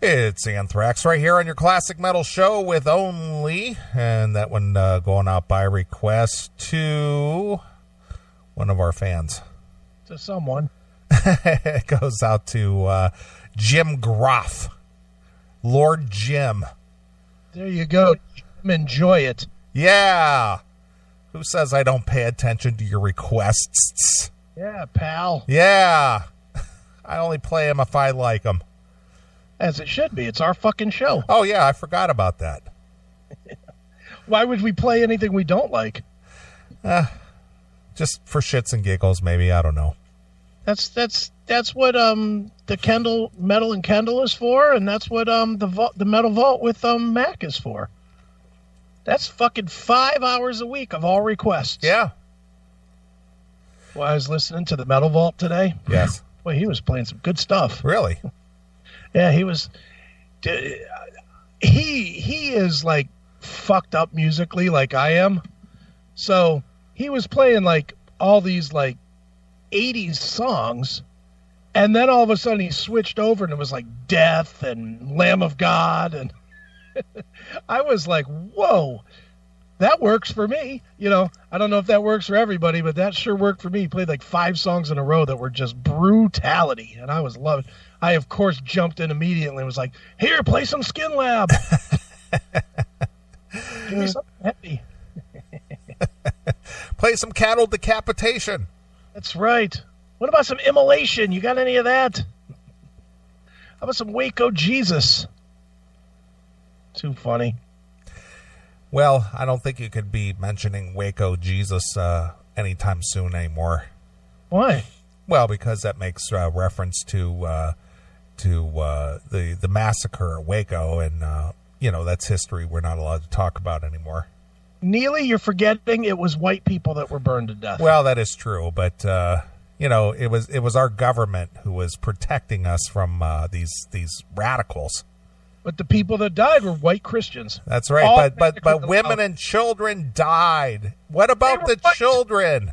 It's Anthrax right here on your Classic Metal Show with Only, and that one going out by request to one of our fans. To someone. It goes out to Jim Groff. Lord Jim. There you go. Enjoy it. Yeah. Who says I don't pay attention to your requests? Yeah, pal. Yeah. I only play them if I like them. As it should be. It's our fucking show. Oh, yeah, I forgot about that. Why would we play anything we don't like? Just for shits and giggles, maybe. I don't know. That's what the Metal and Kendall is for, and that's what the Metal Vault with Mac is for. That's fucking 5 hours a week of all requests. Yeah. Well, I was listening to the Metal Vault today. Yes. Boy, he was playing some good stuff. Really? Yeah, he was. He is like fucked up musically, like I am. So he was playing like all these like 80s songs, and then all of a sudden he switched over and it was like Death and Lamb of God, and I was like, whoa, that works for me. You know, I don't know if that works for everybody, but that sure worked for me. He played like 5 songs in a row that were just brutality, and I was loving. I, of course, jumped in immediately and was like, here, play some Skin Lab. Give me something heavy. Play some Cattle Decapitation. That's right. What about some Immolation? You got any of that? How about some Waco Jesus? Too funny. Well, I don't think you could be mentioning Waco Jesus anytime soon anymore. Why? Well, because that makes reference to the massacre at Waco, and that's history we're not allowed to talk about anymore. Neeley, you're forgetting it was white people that were burned to death. Well, that is true, but it was our government who was protecting us from these radicals. But the people that died were white Christians. That's right. But women and children died. What about the children?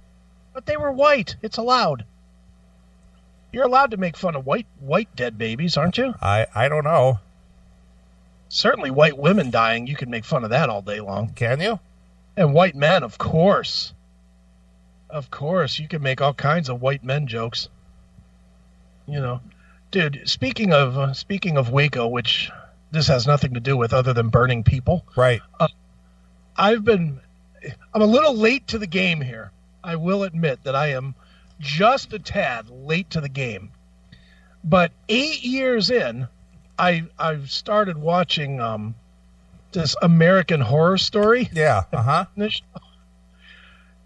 But they were white. It's allowed. You're allowed to make fun of white dead babies, aren't you? I don't know. Certainly white women dying, you can make fun of that all day long. Can you? And white men, of course. Of course, you can make all kinds of white men jokes. You know. Dude, speaking of Waco, which this has nothing to do with other than burning people. Right. I'm a little late to the game here. I will admit that I am just a tad late to the game. But 8 years in, I've started watching this American Horror Story. Yeah. Uh-huh.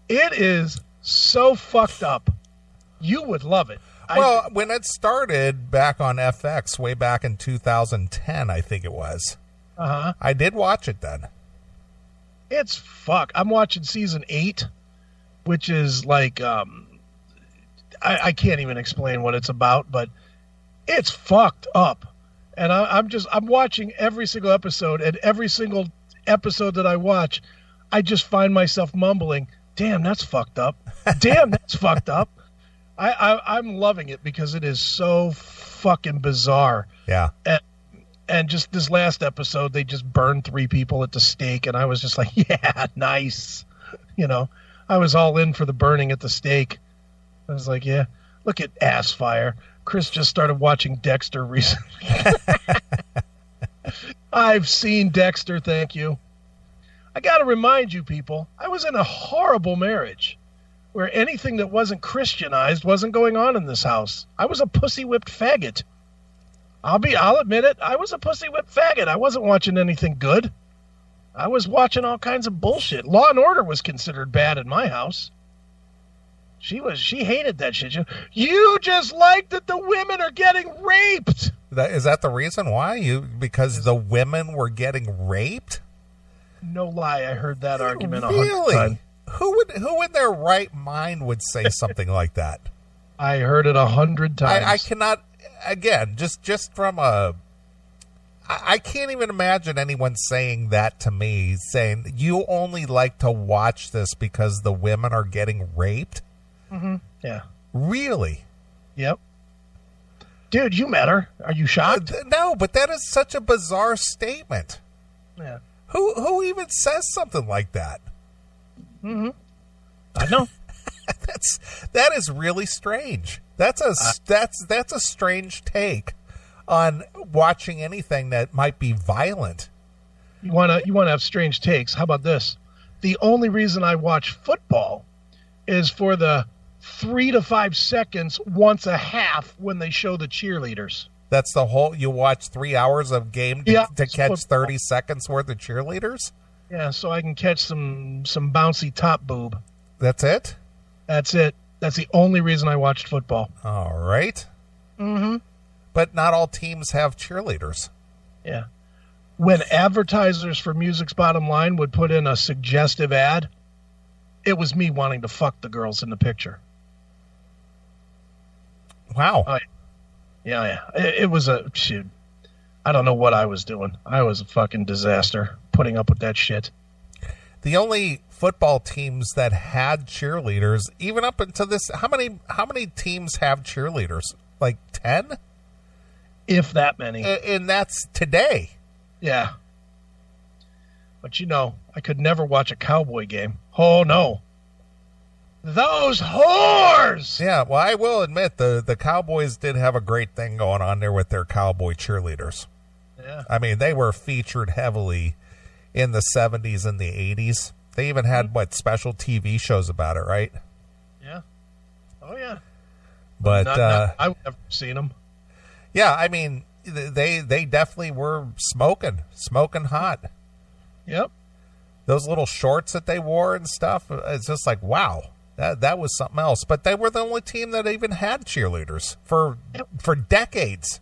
It is so fucked up. You would love it. Well, when it started back on FX way back in 2010, I think it was. Uh-huh. I did watch it then. It's fuck. I'm watching season 8, which is like I can't even explain what it's about, but it's fucked up. And I'm watching every single episode, and every single episode that I watch, I just find myself mumbling, damn, that's fucked up. Damn, that's fucked up. I'm loving it because it is so fucking bizarre. Yeah. And just this last episode, they just burned 3 people at the stake, and I was just like, yeah, nice. You know, I was all in for the burning at the stake. I was like, yeah, look at ass fire. Chris just started watching Dexter recently. I've seen Dexter, thank you. I got to remind you people, I was in a horrible marriage where anything that wasn't Christianized wasn't going on in this house. I was a pussy-whipped faggot. I'll admit it. I was a pussy-whipped faggot. I wasn't watching anything good. I was watching all kinds of bullshit. Law and Order was considered bad in my house. She hated that shit. You just like that the women are getting raped. Is that the reason why? Because the women were getting raped? No lie, I heard that argument 100 times. Who in their right mind would say something like that? I heard it 100 times. I cannot, again, just from I can't even imagine anyone saying that to me, saying, you only like to watch this because the women are getting raped? Mm-hmm. Yeah. Really? Yep. dude, you met her. Are you shocked? No, but that is such a bizarre statement. Yeah. Who even says something like that? Mm-hmm. I know. That is really strange. That's a strange take on watching anything that might be violent. You wanna have strange takes. How about this? The only reason I watch football is for the 3 to 5 seconds once a half when they show the cheerleaders. That's the whole. You watch 3 hours of game to catch football. 30 seconds worth of cheerleaders. Yeah, so I can catch some bouncy top boob. That's it. That's it. That's the only reason I watched football. All right. Mm-hmm. But not all teams have cheerleaders. Yeah. When advertisers for Music's Bottom Line would put in a suggestive ad, it was me wanting to fuck the girls in the picture. Wow. Yeah. It was shoot. I don't know what I was doing. I was a fucking disaster putting up with that shit. The only football teams that had cheerleaders, even up until this, how many teams have cheerleaders? Like 10? If that many. And that's today. Yeah. But I could never watch a Cowboy game. Oh, no. Those whores! Yeah, well, I will admit the Cowboys did have a great thing going on there with their Cowboy cheerleaders. Yeah. I mean, they were featured heavily in the 70s and the 80s. They even had, special TV shows about it, right? Yeah. Oh, yeah. But I've never seen them. Yeah, I mean, they definitely were smoking hot. Yep. Those little shorts that they wore and stuff, it's just like, wow, that was something else. But they were the only team that even had cheerleaders for decades.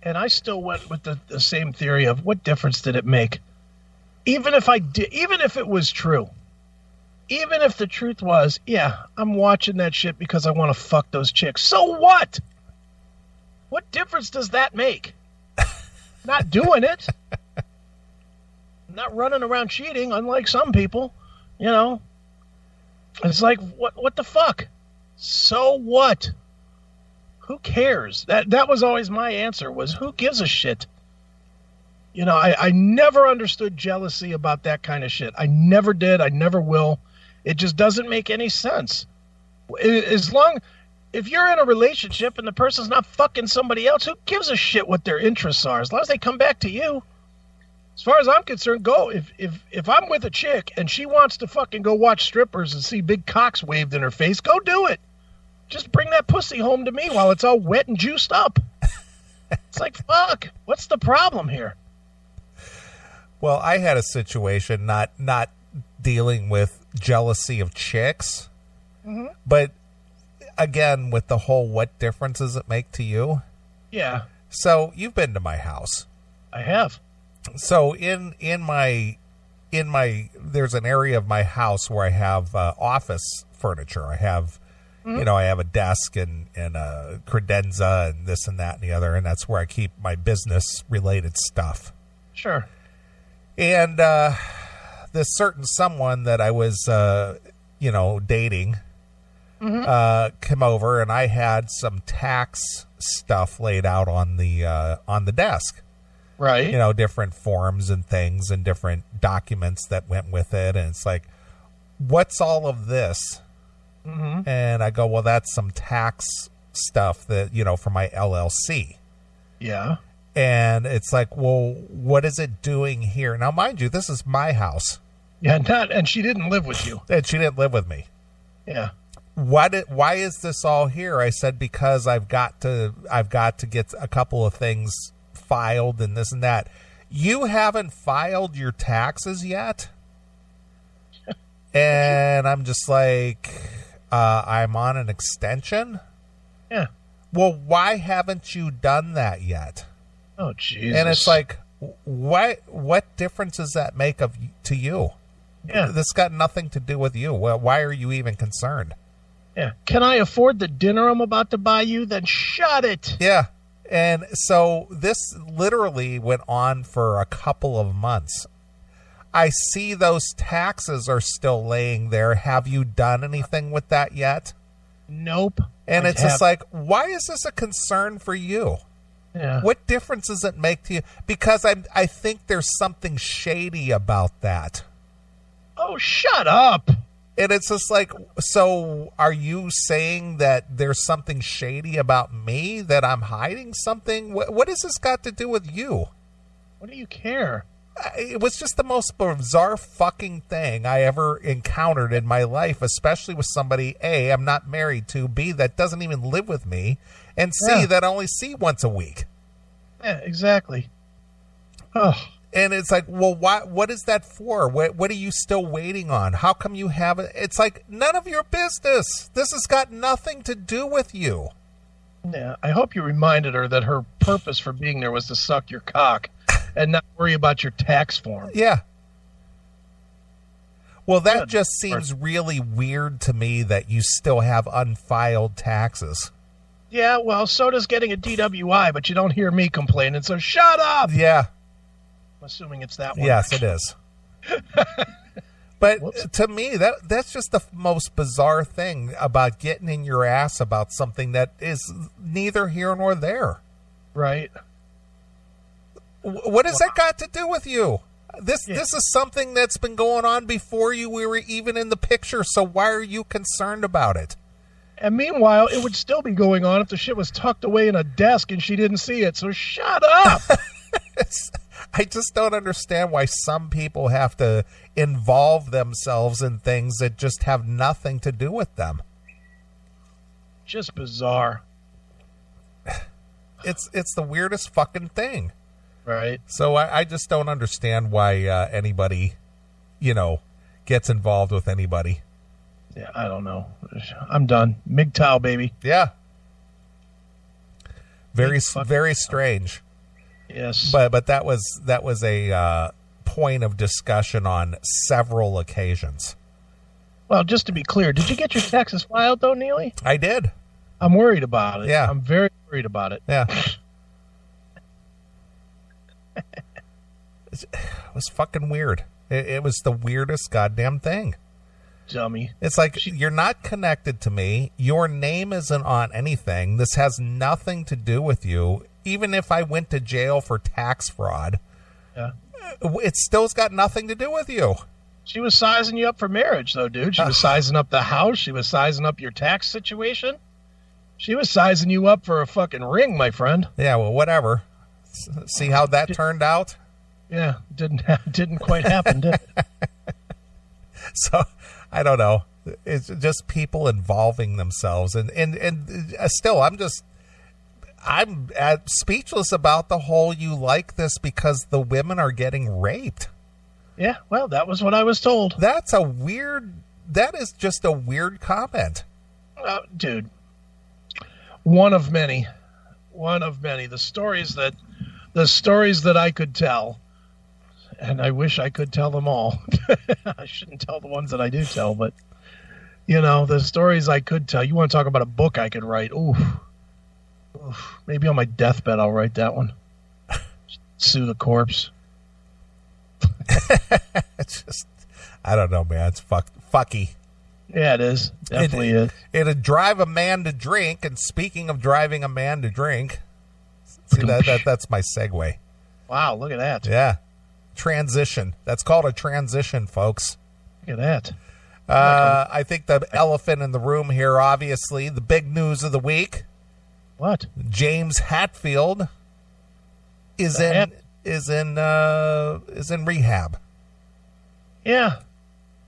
And I still went with the same theory of what difference did it make? Even if it was true, even if the truth was, yeah, I'm watching that shit because I want to fuck those chicks. So what? What difference does that make? Not doing it. Not running around cheating, unlike some people. It's like, what the fuck? So what? Who cares? That was always my answer, was who gives a shit? I never understood jealousy about that kind of shit. I never did. I never will. It just doesn't make any sense. If you're in a relationship and the person's not fucking somebody else, who gives a shit what their interests are? As long as they come back to you. As far as I'm concerned, go. If I'm with a chick and she wants to fucking go watch strippers and see big cocks waved in her face, go do it. Just bring that pussy home to me while it's all wet and juiced up. It's like, fuck. What's the problem here? Well, I had a situation not dealing with jealousy of chicks, but again, with the whole what difference does it make to you? Yeah. So you've been to my house. I have. So in my there's an area of my house where I have office furniture. I have I have a desk and a credenza and this and that and the other, and that's where I keep my business related stuff. Sure. And this certain someone that I was dating came over, and I had some tax stuff laid out on the desk. Right. Different forms and things and different documents that went with it. And it's like, what's all of this? And I go, well, that's some tax stuff that, for my LLC. Yeah. And it's like, well, what is it doing here? Now, mind you, this is my house. Yeah, and she didn't live with you. And she didn't live with me. Yeah. Why is this all here? I said, because I've got to get a couple of things filed and this and that. You haven't filed your taxes yet? And I'm just like, I'm on an extension? Yeah. Well, why haven't you done that yet? Oh, Jesus. And it's like, what difference does that make to you? Yeah. This got nothing to do with you. Well, why are you even concerned? Yeah. Can I afford the dinner I'm about to buy you? Then shut it. Yeah. And so this literally went on for a couple of months. I see those taxes are still laying there. Have you done anything with that yet? Nope. And it's just like, why is this a concern for you? Yeah. What difference does it make to you? Because I think there's something shady about that. Oh, shut up. And it's just like, so are you saying that there's something shady about me, that I'm hiding something? What has this got to do with you? What do you care? It was just the most bizarre fucking thing I ever encountered in my life, especially with somebody, A, I'm not married to, B, that doesn't even live with me, and C, that I only see once a week. Yeah, exactly. Oh. And it's like, well, what is that for? What are you still waiting on? How come you haven't? It's like, none of your business. This has got nothing to do with you. Yeah, I hope you reminded her that her purpose for being there was to suck your cock and not worry about your tax form. Yeah. Well, that just seems really weird to me that you still have unfiled taxes. Yeah, well, so does getting a DWI, but you don't hear me complaining, so shut up! Yeah. I'm assuming it's that one. Yes, it is. But to me, that's just the most bizarre thing about getting in your ass about something that is neither here nor there. Right. What has that got to do with you? This is something that's been going on before you were even in the picture, so why are you concerned about it? And meanwhile, it would still be going on if the shit was tucked away in a desk and she didn't see it, so shut up! I just don't understand why some people have to involve themselves in things that just have nothing to do with them. Just bizarre. It's the weirdest fucking thing. Right. So I just don't understand why anybody, gets involved with anybody. Yeah, I don't know. I'm done. MGTOW, baby. Yeah. Very strange. Yes. But that was a point of discussion on several occasions. Well, just to be clear, did you get your taxes filed, though, Neely? I did. I'm worried about it. Yeah. I'm very worried about it. Yeah. It was fucking weird. It was the weirdest goddamn thing. Dummy. It's like, you're not connected to me. Your name isn't on anything. This has nothing to do with you. Even if I went to jail for tax fraud, it still's got nothing to do with you. She was sizing you up for marriage, though, dude. She was sizing up the house. She was sizing up your tax situation. She was sizing you up for a fucking ring, my friend. Yeah, well, whatever. See how that turned out? Yeah, didn't quite happen, did it? So, I don't know. It's just people involving themselves. And still, I'm speechless about the whole you like this because the women are getting raped. Yeah, well, that was what I was told. That is just a weird comment. Dude, one of many. The stories that I could tell, and I wish I could tell them all. I shouldn't tell the ones that I do tell, but, the stories I could tell. You want to talk about a book I could write? Oof. Maybe on my deathbed I'll write that one. Sue the corpse. It's just, I don't know, man. It's fucky. Yeah, it is. Definitely is. It'd drive a man to drink. And speaking of driving a man to drink, see that's my segue. Wow, look at that. Yeah, transition. That's called a transition, folks. Look at that. I think the elephant in the room here, obviously, the big news of the week. What? James Hetfield is in rehab. Yeah.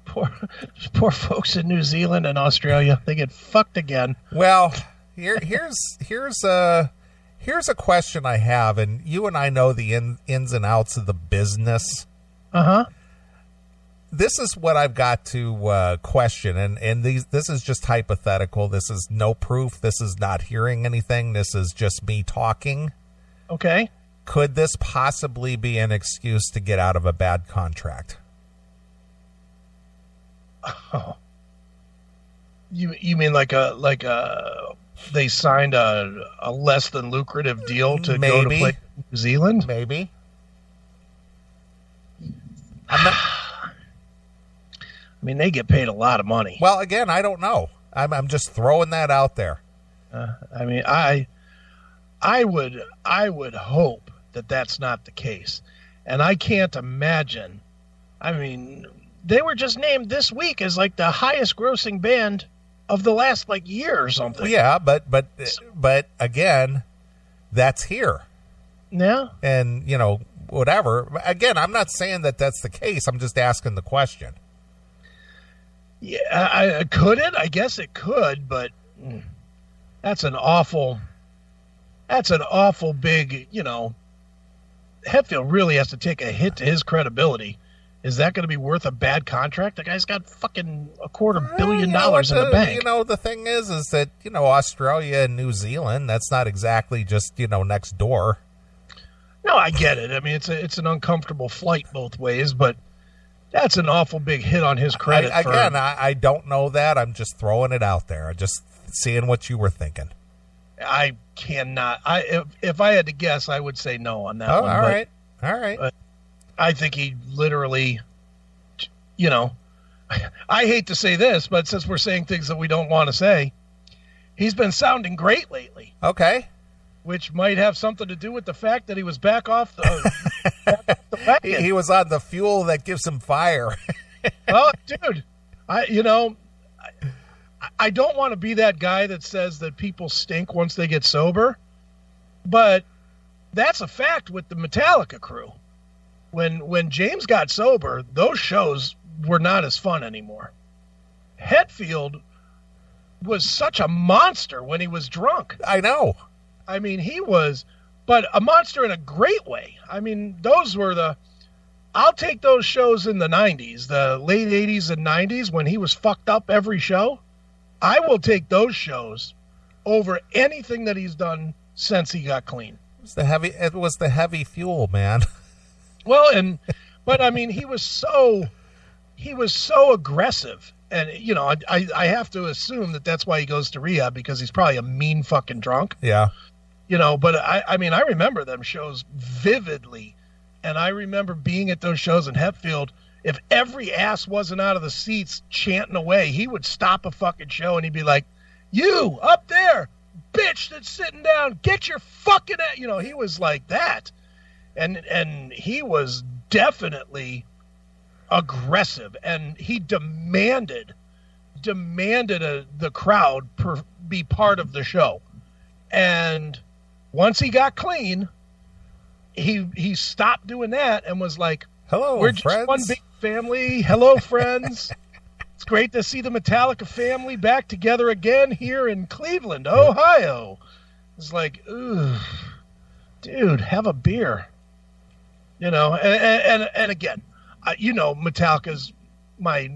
Poor folks in New Zealand and Australia. They get fucked again. Well, here's a question I have, and you and I know the ins and outs of the business. Uh-huh. This is what I've got to question, and this is just hypothetical. This is no proof. This is not hearing anything. This is just me talking. Okay. Could this possibly be an excuse to get out of a bad contract? Oh. You mean like they signed a less than lucrative deal to go to play in New Zealand? Maybe. I mean, they get paid a lot of money. Well, again, I don't know. I'm just throwing that out there. I mean, I would hope that that's not the case. And I can't imagine. I mean, they were just named this week as like the highest grossing band of the last like year or something. Yeah, but again, that's here. Yeah. And, whatever. Again, I'm not saying that that's the case. I'm just asking the question. Yeah, could it? I guess it could, but that's an awful big, Hetfield really has to take a hit to his credibility. Is that going to be worth a bad contract? The guy's got fucking $250 million in the bank. The thing is that, Australia and New Zealand, that's not exactly just, next door. No, I get it. I mean, it's an uncomfortable flight both ways, but that's an awful big hit on his credit. I don't know that. I'm just throwing it out there. I'm just seeing what you were thinking. I cannot. If I had to guess, I would say no on that one. All right. But I think he literally, I hate to say this, but since we're saying things that we don't want to say, he's been sounding great lately. Okay. Which might have something to do with the fact that he was back off the wagon. He was on the fuel that gives him fire. Oh, dude, I don't want to be that guy that says that people stink once they get sober, but that's a fact with the Metallica crew. When James got sober, those shows were not as fun anymore. Hetfield was such a monster when he was drunk. I know. I mean, he was, but a monster in a great way. I mean, those were I'll take those shows in the 90s, the late 80s and 90s when he was fucked up every show. I will take those shows over anything that he's done since he got clean. It was the heavy fuel, man. Well, but I mean, he was so aggressive. And, I have to assume that that's why he goes to rehab, because he's probably a mean fucking drunk. Yeah. But I mean, I remember them shows vividly. And I remember being at those shows in Hetfield. If every ass wasn't out of the seats chanting away, he would stop a fucking show and he'd be like, "You up there, bitch that's sitting down, get your fucking ass." He was like that. And he was definitely aggressive, and he demanded the crowd be part of the show. And once he got clean, he stopped doing that and was like, "Hello, we're just friends. one big family. Hello, friends. It's great to see the Metallica family back together again here in Cleveland, Ohio." It's like, ooh, dude, have a beer. And again, Metallica's my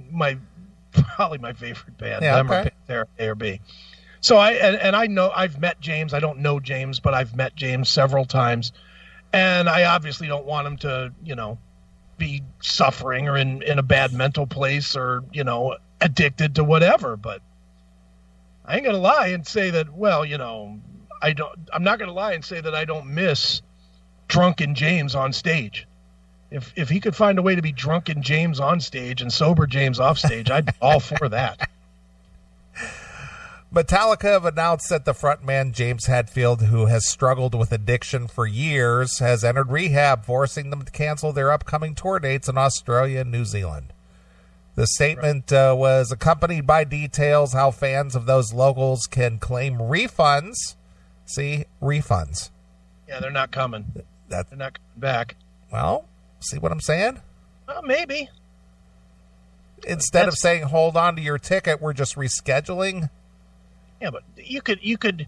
probably my favorite band. Yeah, okay. A or B. So I know I've met James. I don't know James, but I've met James several times, and I obviously don't want him to be suffering or in a bad mental place or addicted to whatever. But I ain't gonna lie and say that. Well, I'm not gonna lie and say that I don't miss drunken James on stage. If he could find a way to be drunken James on stage and sober James off stage, I'd be all for that. Metallica have announced that the frontman James Hetfield, who has struggled with addiction for years, has entered rehab, forcing them to cancel their upcoming tour dates in Australia and New Zealand. The statement was accompanied by details how fans of those locals can claim refunds. See, refunds. Yeah, they're not coming. They're not coming back. Well, see what I'm saying? Well, maybe. Instead of saying, hold on to your ticket, we're just rescheduling. Yeah, but you could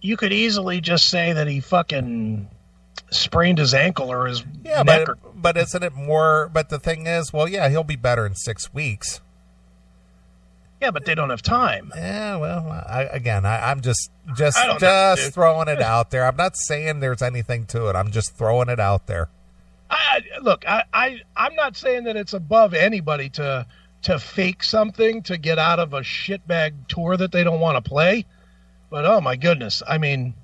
easily just say that he fucking sprained his ankle or his neck. But isn't it more? But the thing is, well, yeah, he'll be better in 6 weeks. Yeah, but they don't have time. Yeah, well, I'm just throwing it out there. I'm not saying there's anything to it. I'm just throwing it out there. I'm not saying that it's above anybody to fake something to get out of a shitbag tour that they don't want to play. But, oh, my goodness. I mean,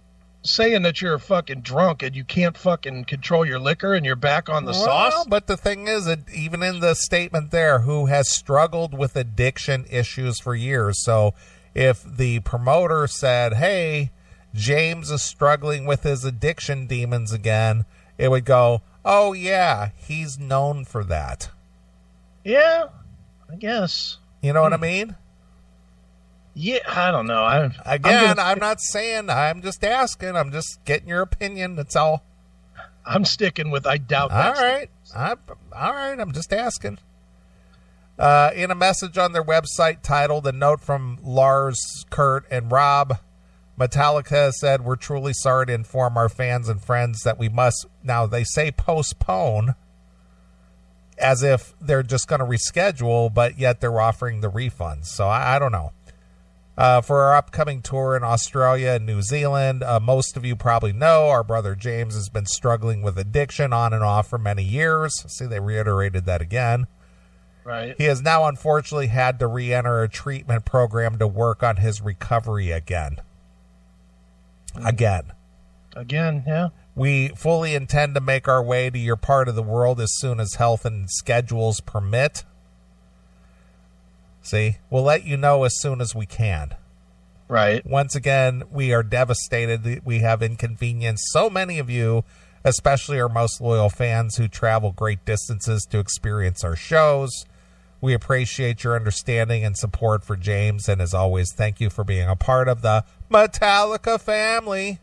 saying that you're fucking drunk and you can't fucking control your liquor and you're back on the sauce. But the thing is, even in the statement there, who has struggled with addiction issues for years. So if the promoter said, hey, James is struggling with his addiction demons again, it would go, oh, yeah, he's known for that. Yeah, I guess. You know what I mean? Yeah, I don't know. I'm not saying, I'm just asking. I'm just getting your opinion. That's all. I'm sticking with I doubt that. All right. I'm just asking. In a message on their website titled "A Note from Lars, Kurt, and Rob," Metallica said, "We're truly sorry to inform our fans and friends that we must," now they say postpone, as if they're just going to reschedule, but yet they're offering the refunds. So I don't know. For our upcoming tour in Australia and New Zealand, most of you probably know our brother James has been struggling with addiction on and off for many years. See, they reiterated that again. Right. He has now unfortunately had to re-enter a treatment program to work on his recovery again. Again, yeah. We fully intend to make our way to your part of the world as soon as health and schedules permit. See, we'll let you know as soon as we can. Right. Once again, we are devastated. We have inconvenienced so many of you, especially our most loyal fans who travel great distances to experience our shows. We appreciate your understanding and support for James, and as always, thank you for being a part of the Metallica family.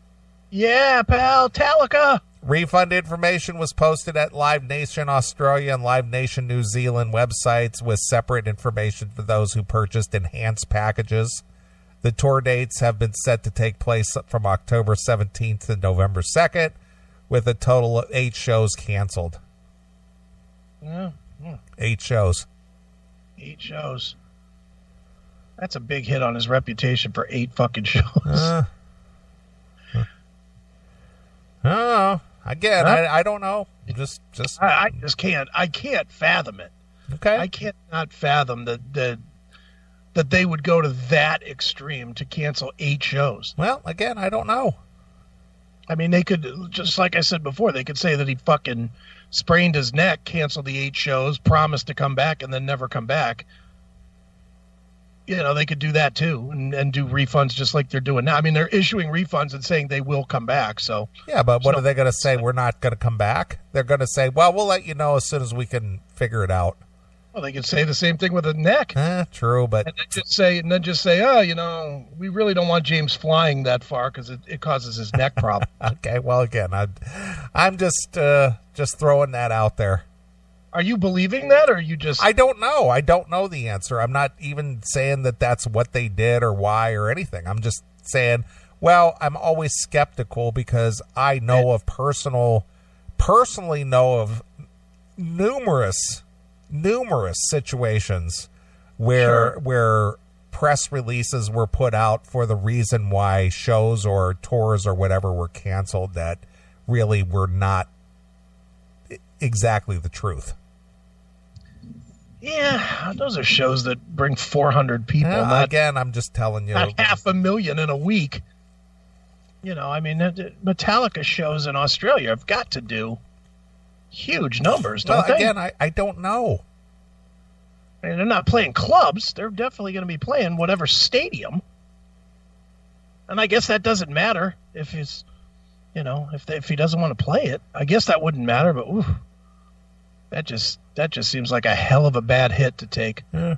Yeah, pal, Metallica. Refund information was posted at Live Nation Australia and Live Nation New Zealand websites with separate information for those who purchased enhanced packages. The tour dates have been set to take place from October 17th to November 2nd, with a total of 8 shows canceled. Yeah. 8 shows. 8 shows. That's a big hit on his reputation for 8 fucking shows. Oh, again, I don't know. I just can't. I can't fathom it. Okay. I cannot fathom that they would go to that extreme to cancel 8 shows. Well, again, I don't know. I mean, they could, just like I said before, they could say that he fucking sprained his neck, canceled the 8 shows, promised to come back, and then never come back. You know, they could do that too and do refunds just like they're doing now. I mean, they're issuing refunds and saying they will come back. So yeah, but what are they going to say? We're not going to come back? They're going to say, well, we'll let you know as soon as we can figure it out. Well, they could say the same thing with a neck. True, but and then just say, oh, you know, we really don't want James flying that far because it causes his neck problem. Okay, well, again, I'm just throwing that out there. Are you believing that, or are you just... I don't know. I don't know the answer. I'm not even saying that that's what they did or why or anything. I'm just saying, well, I'm always skeptical because I know of personally know of numerous situations where press releases were put out for the reason why shows or tours or whatever were canceled that really were not exactly the truth. Yeah, those are shows that bring 400 people. Again, I'm just telling you. Not 500,000 in a week. You know, I mean, Metallica shows in Australia have got to do huge numbers, don't they? Again, I don't know. I mean, they're not playing clubs. They're definitely going to be playing whatever stadium. And I guess that doesn't matter if he's, you know, if he doesn't want to play it. I guess that wouldn't matter, but ooh, that just seems like a hell of a bad hit to take. Yeah.